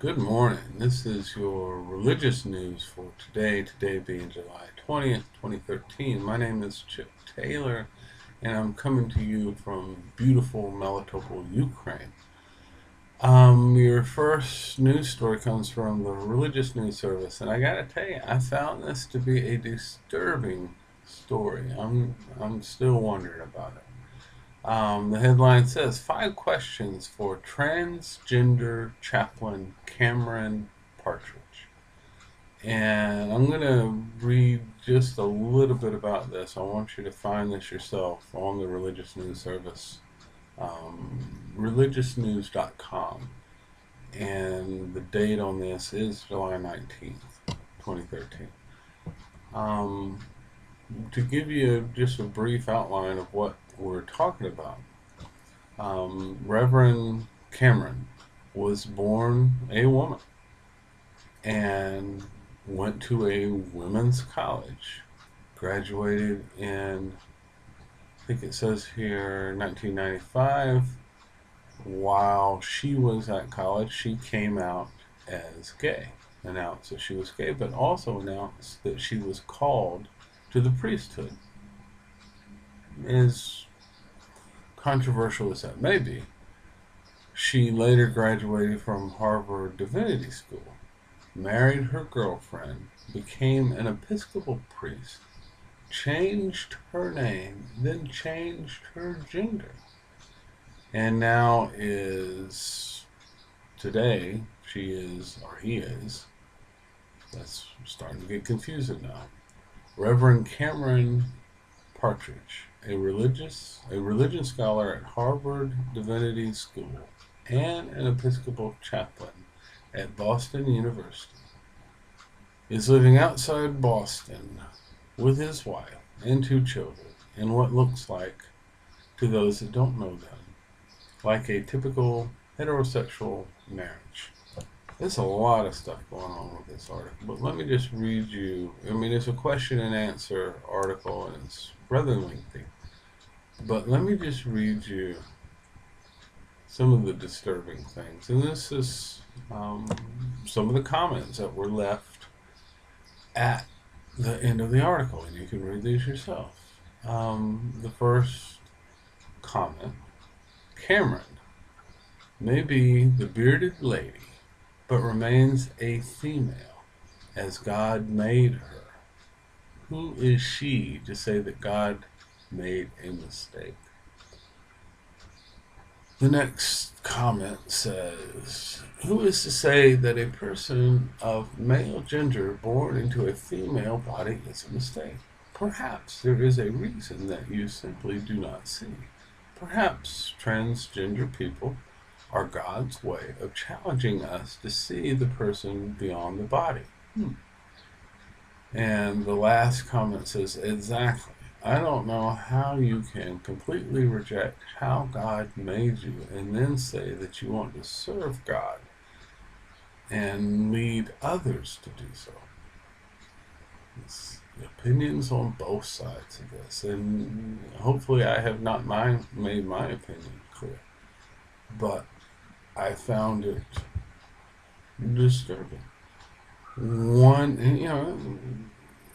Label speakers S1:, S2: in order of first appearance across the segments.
S1: Good morning. This is your religious news for today being July 20th, 2013. My name is Chip Taylor, and I'm coming to you from beautiful Melitopol, Ukraine. Your first news story comes from the Religious News Service, and I gotta tell you, I found this to be a disturbing story. I'm still wondering about it. The headline says 5 questions for transgender chaplain Cameron Partridge. And I'm going to read just a little bit about this. I want you to find this yourself on the Religious News Service, religiousnews.com. And the date on this is July 19th, 2013. To give you just a brief outline of what we're talking about, Reverend Cameron was born a woman and went to a women's college, graduated in, I think it says here, 1995. While she was at college, she came out as gay, announced that she was gay, but also announced that she was called to the priesthood. As controversial as that may be, she later graduated from Harvard Divinity School, married her girlfriend, became an Episcopal priest, changed her name, then changed her gender, and now today, she is, or he is, that's starting to get confusing now, Reverend Cameron Partridge, a religion scholar at Harvard Divinity School and an Episcopal chaplain at Boston University, is living outside Boston with his wife and 2 children in what looks like, to those that don't know them, like a typical heterosexual marriage. There's a lot of stuff going on with this article, but let me just read you. It's a question and answer article, and it's rather lengthy. But let me just read you some of the disturbing things. And this is some of the comments that were left at the end of the article, and you can read these yourself. The first comment: Cameron may be the bearded lady, but remains a female, as God made her. Who is she to say that God made a mistake? The next comment says, who is to say that a person of male gender born into a female body is a mistake? Perhaps there is a reason that you simply do not see. Perhaps transgender people are God's way of challenging us to see the person beyond the body. And the last comment says, exactly. I don't know how you can completely reject how God made you and then say that you want to serve God and lead others to do so. It's opinions on both sides of this, and hopefully I have not made my opinion clear, but I found it disturbing.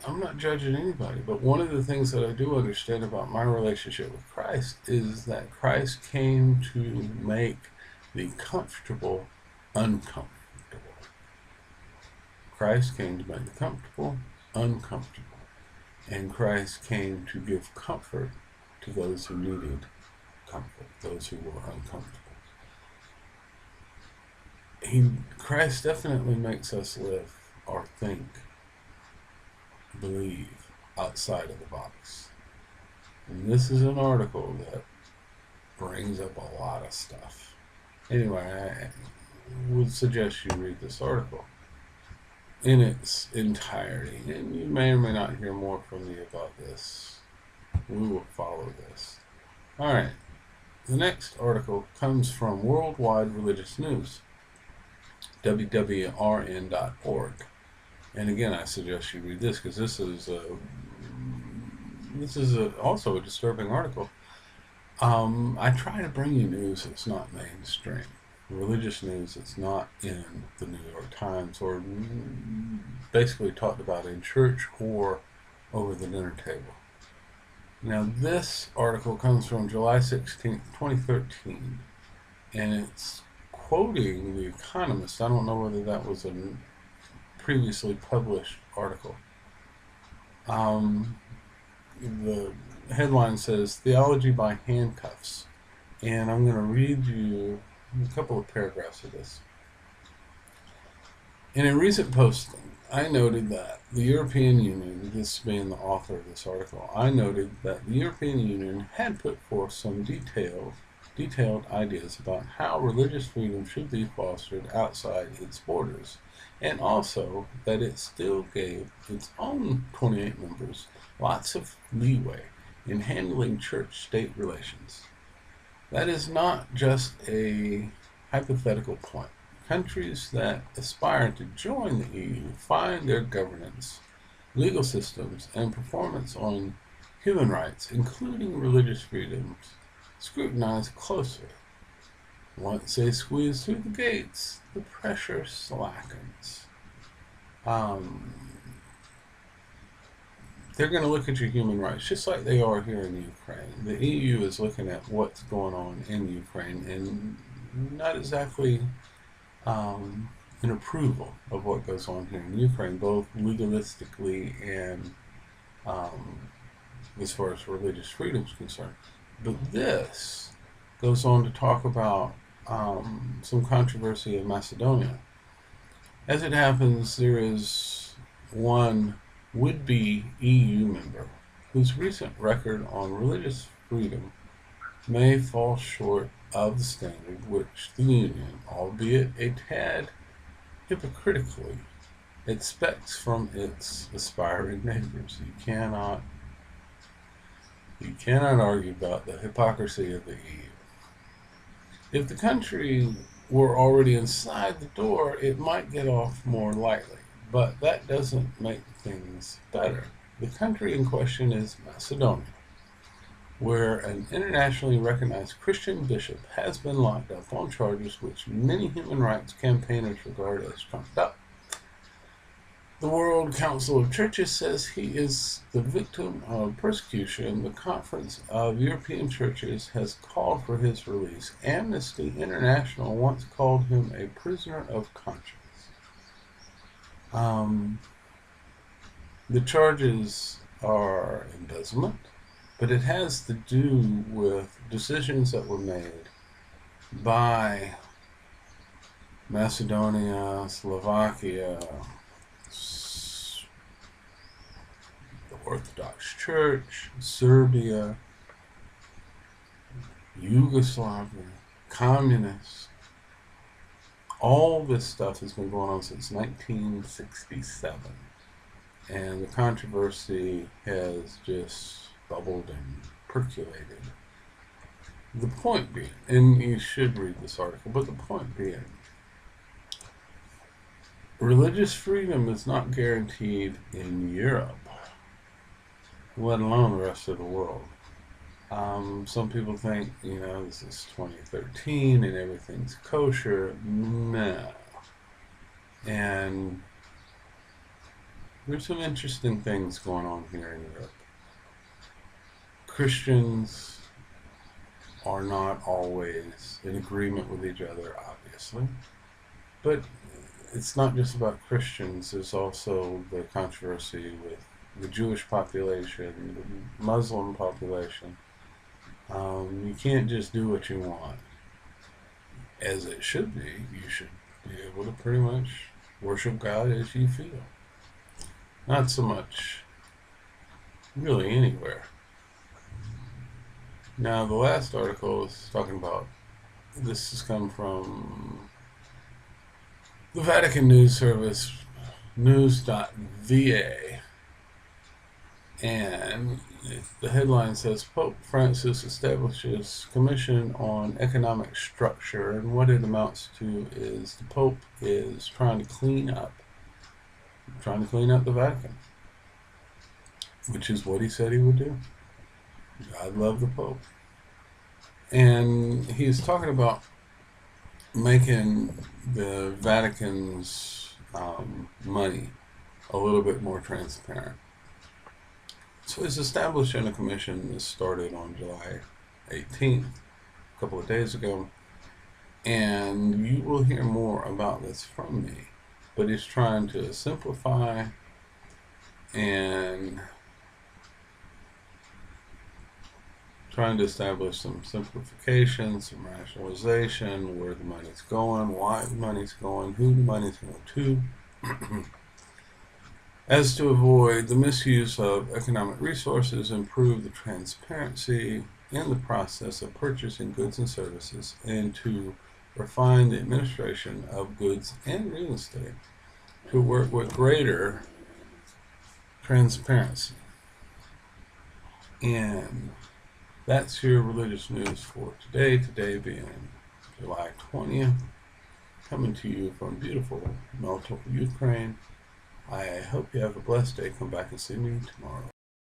S1: I'm not judging anybody, but one of the things that I do understand about my relationship with Christ is that Christ came to make the comfortable uncomfortable. Christ came to make the comfortable uncomfortable. And Christ came to give comfort to those who needed comfort, those who were uncomfortable. Christ definitely makes us live or think, believe outside of the box. And this is an article that brings up a lot of stuff. Anyway, I would suggest you read this article in its entirety, and you may or may not hear more from me about this. We will follow this. Alright, the next article comes from Worldwide Religious News, wwrn.org. And again, I suggest you read this because this is also a disturbing article. I try to bring you news that's not mainstream. religious news that's not in the New York Times or basically talked about in church or over the dinner table. Now, this article comes from July 16th, 2013, and it's quoting The Economist. I don't know whether that was a previously published article. The headline says, Theology by Handcuffs. And I'm going to read you a couple of paragraphs of this. In a recent posting, I noted that the European Union, this being the author of this article, I noted that the European Union had put forth some detailed ideas about how religious freedom should be fostered outside its borders, and also that it still gave its own 28 members lots of leeway in handling church-state relations. That is not just a hypothetical point. Countries that aspire to join the EU find their governance, legal systems, and performance on human rights, including religious freedoms, scrutinized closely. Once they squeeze through the gates, the pressure slackens. They're going to look at your human rights just like they are here in Ukraine. The EU is looking at what's going on in Ukraine and not exactly an approval of what goes on here in Ukraine, both legalistically and as far as religious freedom is concerned. But this goes on to talk about some controversy in Macedonia. As it happens, there is one would-be EU member whose recent record on religious freedom may fall short of the standard which the Union, albeit a tad hypocritically, expects from its aspiring neighbors. You cannot argue about the hypocrisy of the EU. If the country were already inside the door, it might get off more lightly, but that doesn't make things better. The country in question is Macedonia, where an internationally recognized Christian bishop has been locked up on charges which many human rights campaigners regard as trumped up. The World Council of Churches says he is the victim of persecution. The Conference of European Churches has called for his release. Amnesty International once called him a prisoner of conscience. The charges are embezzlement, but it has to do with decisions that were made by Macedonia, Slovakia, the Orthodox Church, Serbia, Yugoslavia, communists. All this stuff has been going on since 1967. And the controversy has just bubbled and percolated. The point being, and you should read this article, but the point being, religious freedom is not guaranteed in Europe, let alone the rest of the world. Some people think, this is 2013 and everything's kosher. No. And there's some interesting things going on here in Europe. Christians are not always in agreement with each other, obviously. But it's not just about Christians. There's also the controversy with the Jewish population, the Muslim population. You can't just do what you want. As it should be, you should be able to pretty much worship God as you feel. Not so much really anywhere. Now, the last article is talking about, this has come from the Vatican News Service, news.va, and the headline says, Pope Francis establishes Commission on Economic Structure, and what it amounts to is the Pope is trying to clean up the Vatican, which is what he said he would do. God love the Pope. And he's talking about making the Vatican's money a little bit more transparent. So it's establishing a commission that started on July 18th, a couple of days ago, and you will hear more about this from me. But it's trying to simplify and trying to establish some simplification, some rationalization, where the money's going, why the money's going, who the money's going to, as to avoid the misuse of economic resources, improve the transparency in the process of purchasing goods and services, and to refine the administration of goods and real estate to work with greater transparency. And that's your religious news for today. Today being July 20th, coming to you from beautiful Melitopol, Ukraine. I hope you have a blessed day. Come back and see me tomorrow.